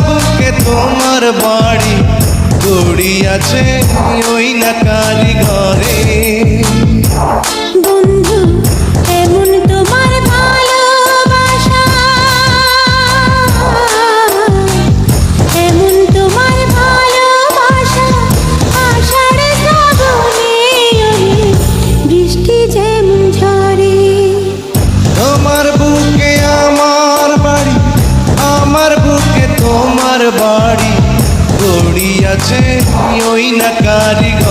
বুকে তোমার বাড়ি গড়িয়াছে ওই না কারিগরে। বন্ধু এমন তোমার ভালোবাসা, এমন তোমার ভালোবাসা, আষাঢ় শ্রাবণে বৃষ্টি যেমন ঝরে। তোমার বুকে আমার বাড়ি, আমার বুকে তোমার বাড়ি গড়িয়াছে ওই না কারিগরে।